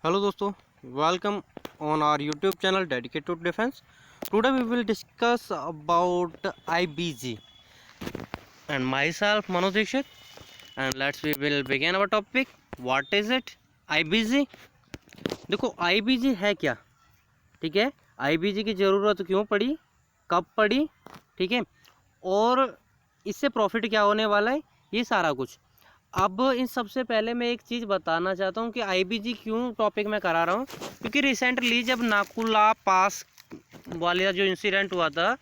Hello दोस्तों, welcome on our YouTube channel dedicated to defense. Today we will discuss about IBG and myself Manoj Dixit, and we will begin our topic. What is it? IBG. देखो IBG है क्या, ठीक है। IBG की ज़रूरत क्यों पड़ी, कब पड़ी, ठीक है, और इससे प्रॉफिट क्या होने वाला है, ये सारा कुछ। अब इन सबसे पहले मैं एक चीज़ बताना चाहता हूँ कि IBG क्यों टॉपिक में करा रहा हूँ, क्योंकि रिसेंटली जब नाकुला पास वाला जो इंसिडेंट हुआ था,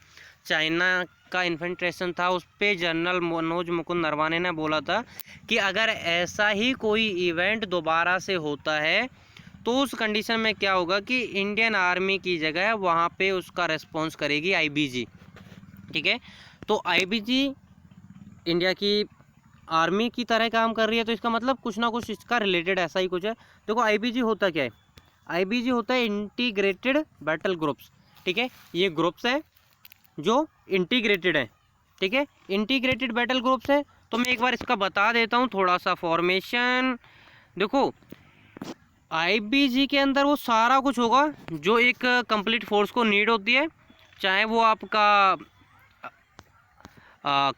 चाइना का इन्फिल्ट्रेशन था, उस पर जनरल मनोज मुकुंद नरवाने ने बोला था कि अगर ऐसा ही कोई इवेंट दोबारा से होता है तो उस कंडीशन में क्या होगा कि इंडियन आर्मी की जगह वहाँ पे उसका रिस्पॉन्स करेगी IBG, ठीक है। तो IBG इंडिया की आर्मी की तरह काम कर रही है, तो इसका मतलब कुछ ना कुछ इसका रिलेटेड ऐसा ही कुछ है। देखो IBG होता क्या है, IBG होता है इंटीग्रेटेड बैटल ग्रुप्स, ठीक है। ये ग्रुप्स हैं जो इंटीग्रेटेड हैं, ठीक है, इंटीग्रेटेड बैटल ग्रुप्स हैं। तो मैं एक बार इसका बता देता हूँ थोड़ा सा फॉर्मेशन। देखो IBG के अंदर वो सारा कुछ होगा जो एक कंप्लीट फोर्स को नीड होती है, चाहे वो आपका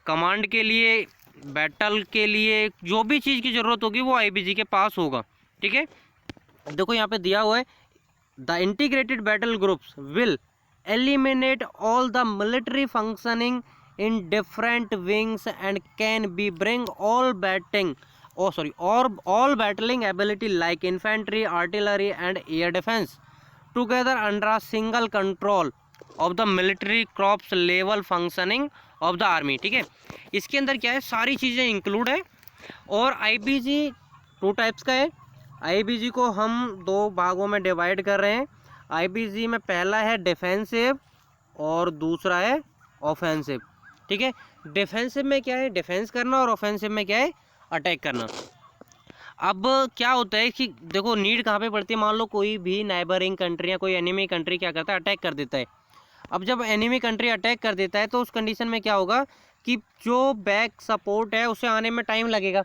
कमांड के लिए, बैटल के लिए, जो भी चीज़ की ज़रूरत होगी वो IBG के पास होगा, ठीक है। देखो यहाँ पे दिया हुआ है, the integrated battle groups will eliminate all the military functioning in different wings and can be bring all batting और all battling ability like infantry, artillery and air defence together under a single control of the military crops level functioning of the army, ठीक है। इसके अंदर क्या है, सारी चीज़ें include है। और IBG टू टाइप्स का है। IBG को हम दो भागों में डिवाइड कर रहे हैं। IBG में पहला है डिफेंसिव और दूसरा है ऑफेंसिव, ठीक है। डिफेंसिव में क्या है, डिफेंस करना, और ऑफेंसिव में क्या है, अटैक करना। अब क्या होता है कि देखो नीड कहाँ पे पड़ती है, मान लो कोई भी नाइबरिंग कंट्री या कोई एनिमी कंट्री क्या करता है, अटैक कर देता है। अब जब एनिमी कंट्री अटैक कर देता है तो उस कंडीशन में क्या होगा कि जो बैक सपोर्ट है उसे आने में टाइम लगेगा,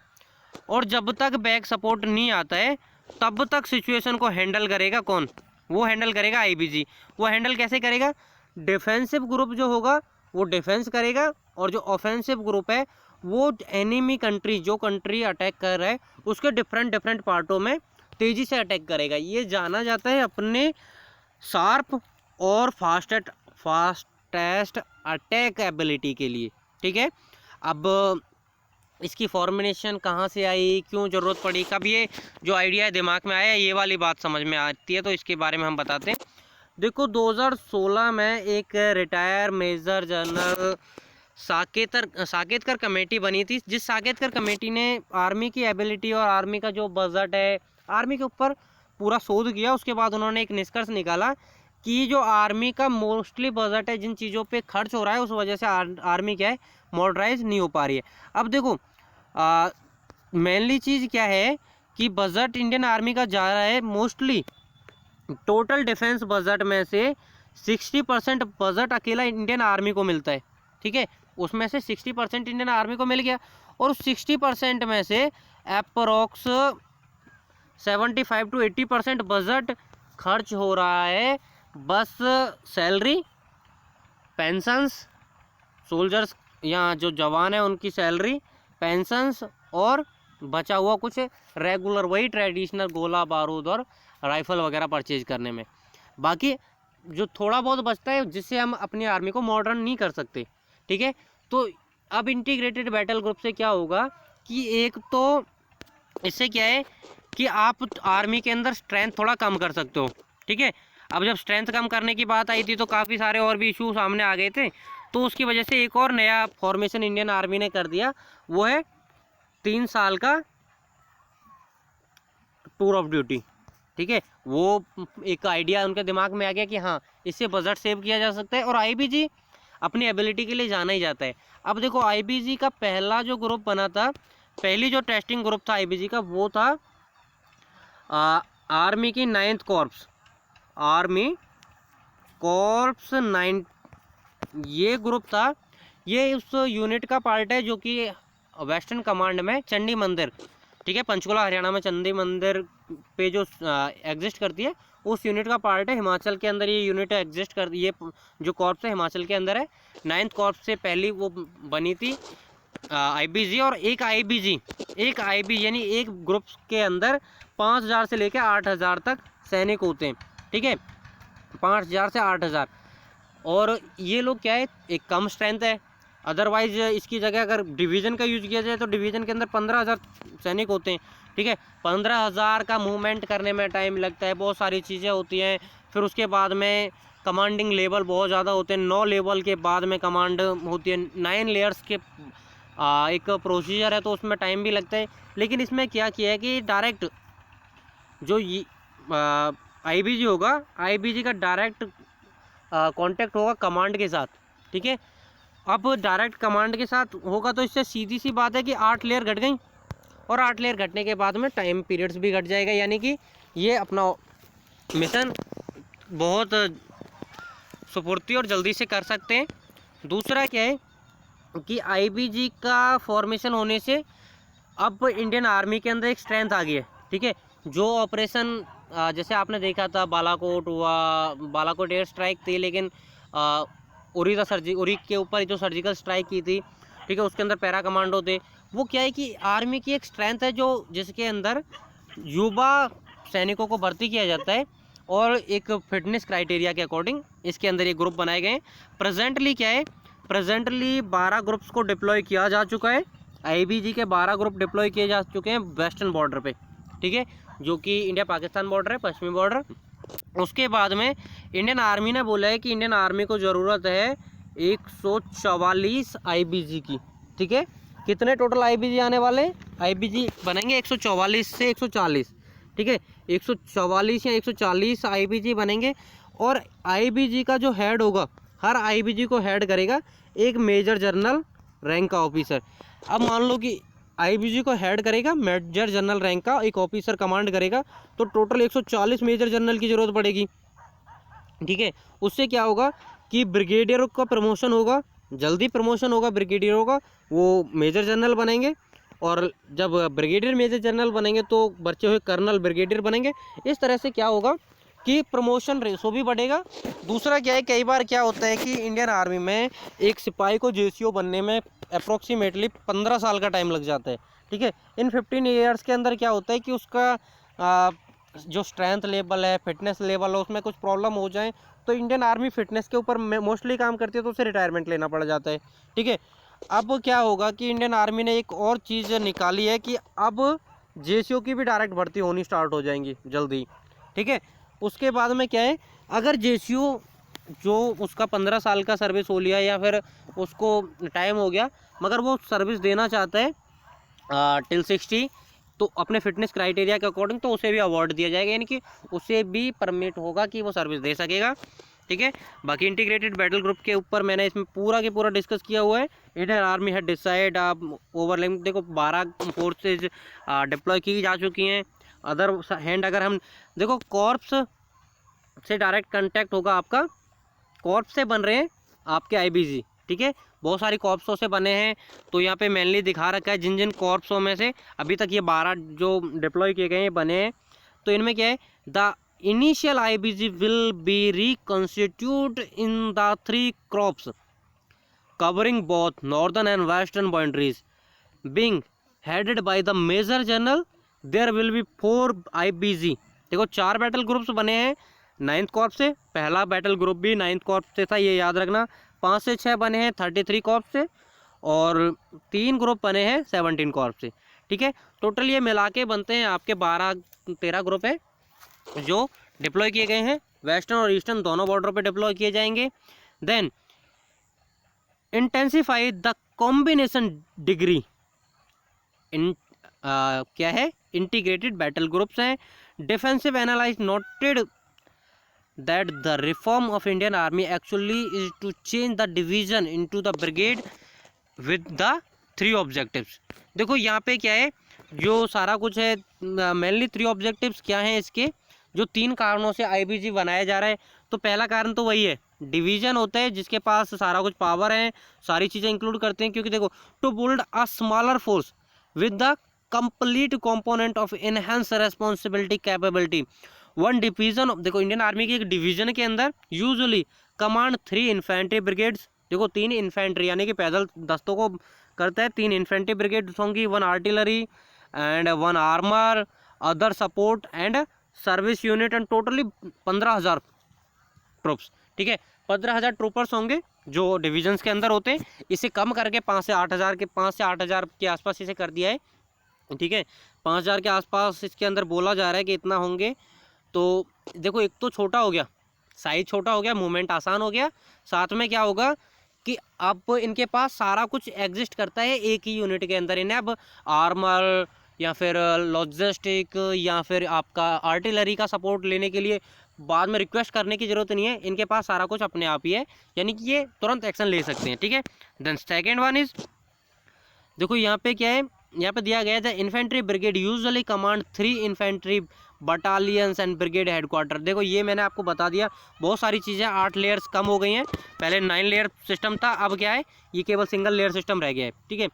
और जब तक बैक सपोर्ट नहीं आता है तब तक सिचुएशन को हैंडल करेगा कौन, वो हैंडल करेगा IBG। वो हैंडल कैसे करेगा, डिफेंसिव ग्रुप जो होगा वो डिफेंस करेगा, और जो ऑफेंसिव ग्रुप है वो एनिमी कंट्री, जो कंट्री अटैक कर रहा है उसके डिफरेंट पार्टों में तेज़ी से अटैक करेगा। ये जाना जाता है अपने शार्प और फास्टेस्ट अटैक एबिलिटी के लिए, ठीक है। अब इसकी फॉर्मुलेशन कहाँ से आई, क्यों ज़रूरत पड़ी, कब ये जो आइडिया है दिमाग में आया, ये वाली बात समझ में आती है, तो इसके बारे में हम बताते हैं। देखो 2016 में एक रिटायर मेजर जनरल साकेतकर कमेटी बनी थी, जिस साकेतकर कमेटी ने आर्मी की एबिलिटी और आर्मी का जो बजट है, आर्मी के ऊपर पूरा शोध किया। उसके बाद उन्होंने एक निष्कर्ष निकाला कि जो आर्मी का मोस्टली बजट है, जिन चीज़ों पे खर्च हो रहा है, उस वजह से आर्मी क्या है, मॉडर्नाइज नहीं हो पा रही है। अब देखो मेनली चीज़ क्या है कि बजट इंडियन आर्मी का जा रहा है, मोस्टली टोटल डिफेंस बजट में से 60% बजट अकेला इंडियन आर्मी को मिलता है, ठीक है। उसमें से 60% इंडियन आर्मी को मिल गया, और उस 60% में से अप्रोक्स 75 to 80% बजट खर्च हो रहा है बस सैलरी, पेंशंस, सोल्जर्स या जो जवान है उनकी सैलरी, पेंशंस, और बचा हुआ कुछ रेगुलर वही ट्रेडिशनल गोला बारूद और राइफल वगैरह परचेज करने में। बाकी जो थोड़ा बहुत बचता है जिससे हम अपनी आर्मी को मॉडर्न नहीं कर सकते, ठीक है। तो अब इंटीग्रेटेड बैटल ग्रुप से क्या होगा कि एक तो इससे क्या है कि आप आर्मी के अंदर स्ट्रेंथ थोड़ा कम कर सकते हो, ठीक है। अब जब स्ट्रेंथ कम करने की बात आई थी तो काफ़ी सारे और भी इशू सामने आ गए थे, तो उसकी वजह से एक और नया फॉर्मेशन इंडियन आर्मी ने कर दिया, वो है 3 साल का टूर ऑफ ड्यूटी, ठीक है। वो एक आइडिया उनके दिमाग में आ गया कि हाँ इससे बजट सेव किया जा सकता है, और IBG अपनी एबिलिटी के लिए जाना ही जाता है। अब देखो IBG का पहला जो ग्रुप बना था, पहली जो टेस्टिंग ग्रुप था IBG का, वो था आर्मी की 9th कॉर्प्स, आर्मी कॉर्प्स 9, ये ग्रुप था। ये उस यूनिट का पार्ट है जो कि वेस्टर्न कमांड में चंडी मंदिर, ठीक है, पंचकुला हरियाणा में चंडी मंदिर पे जो एग्जिस्ट करती है उस यूनिट का पार्ट है। हिमाचल के अंदर ये यूनिट एग्जिस्ट कर, ये जो कॉर्प्स है हिमाचल के अंदर है। 9th कॉर्प्स से पहली वो बनी थी आईबीजी। और एक आईबीजी यानी एक ग्रुप के अंदर 5000 से लेकर 8000 तक सैनिक होते हैं, ठीक है, 5000 से 8000। और ये लोग क्या है, एक कम स्ट्रेंथ है। अदरवाइज इसकी जगह अगर डिवीज़न का यूज़ किया जाए तो डिवीज़न के अंदर 15000 सैनिक होते हैं, ठीक है। 15000 का मूवमेंट करने में टाइम लगता है, बहुत सारी चीज़ें होती हैं। फिर उसके बाद में कमांडिंग लेवल बहुत ज़्यादा होते हैं, 9 लेवल के बाद में कमांड होती है, 9 लेयर्स के एक प्रोसीजर है, तो उसमें टाइम भी लगता है। लेकिन इसमें क्या किया है कि डायरेक्ट जो आईबीजी होगा, आईबीजी का डायरेक्ट कांटेक्ट होगा कमांड के साथ, ठीक है। अब डायरेक्ट कमांड के साथ होगा तो इससे सीधी सी बात है कि 8 लेयर घट गई, और 8 लेयर घटने के बाद में टाइम पीरियड्स भी घट जाएगा, यानी कि ये अपना मिशन बहुत स्फूर्ति और जल्दी से कर सकते हैं। दूसरा क्या है कि आईबीजी का फॉर्मेशन होने से अब इंडियन आर्मी के अंदर एक स्ट्रेंथ आ गई है, ठीक है। जो ऑपरेशन जैसे आपने देखा था बालाकोट हुआ, बालाकोट एयर स्ट्राइक थी, लेकिन उरी के ऊपर जो सर्जिकल स्ट्राइक की थी, ठीक है, उसके अंदर पैरा कमांडो थे। वो क्या है कि आर्मी की एक स्ट्रेंथ है जो जिसके अंदर युवा सैनिकों को भर्ती किया जाता है, और एक फिटनेस क्राइटेरिया के अकॉर्डिंग इसके अंदर ये ग्रुप बनाए गए हैं। प्रेजेंटली क्या है, प्रेजेंटली 12 ग्रुप्स को डिप्लॉय किया जा चुका है। आईबीजी के 12 ग्रुप डिप्लॉय किए जा चुके हैं वेस्टर्न बॉर्डर पे, ठीक है, जो कि इंडिया पाकिस्तान बॉर्डर है, पश्चिमी बॉर्डर। उसके बाद में इंडियन आर्मी ने बोला है कि इंडियन आर्मी को ज़रूरत है 144 आईबीजी की, ठीक है। कितने टोटल आईबीजी आने वाले, आईबीजी बनेंगे 144 से 140, ठीक है, 144 या 140 आईबीजी बनेंगे। और आईबीजी का जो हेड होगा, हर आईबीजी को हेड करेगा एक मेजर जनरल रैंक का ऑफिसर। अब मान लो कि आईबीजी को हेड करेगा मेजर जनरल रैंक का एक ऑफिसर कमांड करेगा, तो टोटल 140 मेजर जनरल की ज़रूरत पड़ेगी, ठीक है। उससे क्या होगा कि ब्रिगेडियर का प्रमोशन होगा, जल्दी प्रमोशन होगा ब्रिगेडियरों का, वो मेजर जनरल बनेंगे। और जब ब्रिगेडियर मेजर जनरल बनेंगे तो बचे हुए कर्नल ब्रिगेडियर बनेंगे। इस तरह से क्या होगा कि प्रमोशन रेशो भी बढ़ेगा। दूसरा क्या है, कई बार क्या होता है कि इंडियन आर्मी में एक सिपाही को जेसीओ बनने में अप्रोक्सीमेटली 15 साल का टाइम लग जाता है, ठीक है। इन 15 ईयर्स के अंदर क्या होता है कि उसका जो स्ट्रेंथ लेवल है, फिटनेस लेवल है, उसमें कुछ प्रॉब्लम हो जाए तो इंडियन आर्मी फिटनेस के ऊपर मोस्टली काम करती है, तो उसे रिटायरमेंट लेना पड़ जाता है, ठीक है। अब क्या होगा कि इंडियन आर्मी ने एक और चीज़ निकाली है कि अब जेसीओ की भी डायरेक्ट भर्ती होनी स्टार्ट हो जाएंगी जल्दी, ठीक है। उसके बाद में क्या है, अगर जेसीओ जो उसका 15 साल का सर्विस हो लिया या फिर उसको टाइम हो गया, मगर वो सर्विस देना चाहता है टिल 60, तो अपने फिटनेस क्राइटेरिया के अकॉर्डिंग, तो उसे भी अवार्ड दिया जाएगा, यानी कि उसे भी परमिट होगा कि वो सर्विस दे सकेगा, ठीक है। बाकी इंटीग्रेटेड बैटल ग्रुप के ऊपर मैंने इसमें पूरा के पूरा डिस्कस किया हुआ है। इंडियन आर्मी है डिसाइड आप ओवरलैप, देखो 12 फोर्सेज डिप्लॉय की जा चुकी हैं। अदर हैंड अगर हम देखो, कॉर्प्स से डायरेक्ट कांटेक्ट होगा आपका, कॉर्प्स से बन रहे हैं आपके आईबीजी, ठीक है, बहुत सारी कॉर्प्सों से बने हैं। तो यहाँ पे मेनली दिखा रखा है जिन जिन कॉर्प्सों में से अभी तक ये 12 जो डिप्लॉय किए गए हैं बने हैं। तो इनमें क्या है, the initial IBG will be reconstitute in the 3 corps covering both northern and western boundaries being headed by the major general. There will be 4 IBG. देखो 4 बैटल ग्रुप्स बने हैं 9th कॉर्प्स से, पहला बैटल ग्रुप भी 9th corps से था, ये याद रखना। 5 से 6 बने हैं 33 कॉर्प्स से, और 3 ग्रुप बने हैं 17 कॉर्प्स से, ठीक है। टोटल ये मिला के बनते हैं आपके 12-13 ग्रुप है जो डिप्लॉय किए गए हैं। वेस्टर्न और ईस्टर्न दोनों बॉर्डर पे डिप्लॉय किए जाएंगे। Then intensify the combination degree in क्या है, इंटीग्रेटेड बैटल ग्रुप्स हैं। Defensive analyse noted that the reform of Indian Army actually is to change the division into the brigade with the 3 objectives। देखो यहाँ पे क्या है, जो सारा कुछ है मेनली 3 ऑब्जेक्टिव्स क्या हैं इसके, जो 3 कारणों से आईबीजी बनाया जा रहा है। तो पहला कारण तो वही है, डिवीजन होता है जिसके पास सारा कुछ पावर है, सारी चीज़ें इंक्लूड करते हैं। क्योंकि देखो, to build a smaller force with the complete component of enhance responsibility capability. One division, देखो इंडियन आर्मी के एक डिवीजन के अंदर यूजुअली कमांड 3 इन्फेंट्री ब्रिगेड्स, देखो 3 इन्फेंट्री यानी कि पैदल दस्तों को करता है, 3 इन्फेंट्री ब्रिगेड्स होंगी, 1 artillery and 1 armour, other support and service unit, and totally 15,000 troops. ठीक है, 15,000 ट्रूपर्स होंगे जो डिविजन्स के अंदर होते हैं। इसे कम करके 5 से 8,000 के आसपास इसे कर दिया है। ठीक है, 5,000 के आसपास इसके अंदर बोला जा रहा है कि इतना होंगे। तो देखो एक तो छोटा हो गया, साइज छोटा हो गया, मूवमेंट आसान हो गया, साथ में क्या होगा कि अब इनके पास सारा कुछ एग्जिस्ट करता है एक ही यूनिट के अंदर। इन्हें अब आर्मर या फिर लॉजिस्टिक या फिर आपका आर्टिलरी का सपोर्ट लेने के लिए बाद में रिक्वेस्ट करने की ज़रूरत नहीं है, इनके पास सारा कुछ अपने आप ही है, यानी कि ये तुरंत एक्शन ले सकते हैं। ठीक है, देन सेकेंड वन इज, देखो यहाँ पे क्या है, यहाँ पे दिया गया है the infantry brigade usually command 3 infantry battalions and brigade headquarter. देखो ये मैंने आपको बता दिया, बहुत सारी चीज़ें 8 लेयर्स कम हो गई हैं, पहले 9 लेयर सिस्टम था, अब क्या है ये केवल सिंगल लेयर सिस्टम रह गया है। ठीक है,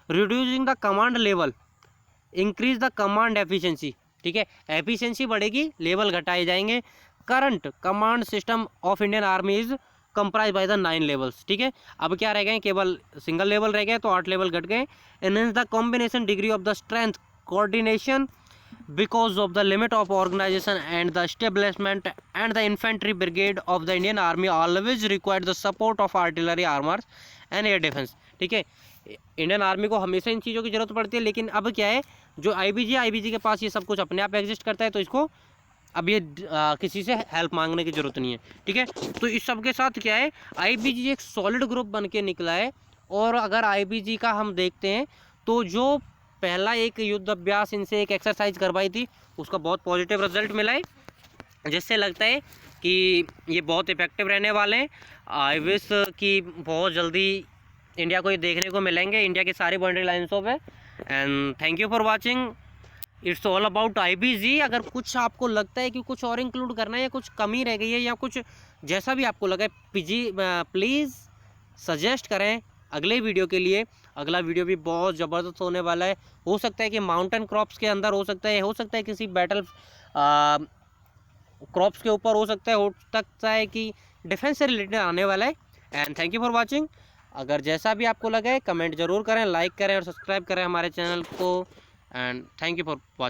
reducing the command level increase the command efficiency. ठीक है, एफिशिएंसी बढ़ेगी, लेवल घटाए जाएंगे। Current command system of Indian army is comprise by the 9 levels. ठीक है, अब क्या रह गए, केवल सिंगल लेवल रह गए, तो 8 लेवल घट गए। Enhance the combination degree of the strength coordination because of the limit of organization and the establishment, and the infantry brigade of the Indian Army always required the support of artillery, armors and air defense। ठीक है, Indian army को हमेशा इन चीज़ों की जरूरत पड़ती है, लेकिन अब क्या है, जो आईबीजी के पास ये सब कुछ अपने आप एग्जिस्ट करता है, तो इसको अब ये किसी से हेल्प मांगने की ज़रूरत नहीं है। ठीक है, तो इस सब के साथ क्या है, आईबीजी एक सॉलिड ग्रुप बन के निकला है। और अगर आईबीजी का हम देखते हैं तो जो पहला एक युद्ध अभ्यास इनसे एक एक्सरसाइज करवाई थी, उसका बहुत पॉजिटिव रिजल्ट मिला है, जिससे लगता है कि ये बहुत इफेक्टिव रहने वाले हैं। आई विश कि बहुत जल्दी इंडिया को ये देखने को मिलेंगे, इंडिया की सारी बाउंड्री लाइन्सों पे। And thank you for watching, it's all about IBG. अगर कुछ आपको लगता है कि कुछ और इंक्लूड करना है या कुछ कमी रह गई है या कुछ जैसा भी आपको लगा है, प्लीज़ सजेस्ट करें अगले वीडियो के लिए। अगला वीडियो भी बहुत ज़बरदस्त होने वाला है। हो सकता है कि माउंटेन क्रॉप्स के अंदर हो सकता है किसी बैटल क्रॉप्स के ऊपर हो सकता है कि डिफेंस से रिलेटेड आने वाला है। And thank you for watching. अगर जैसा भी आपको लगा है कमेंट ज़रूर करें, लाइक करें और सब्सक्राइब करें हमारे चैनल को। And thank you for watching.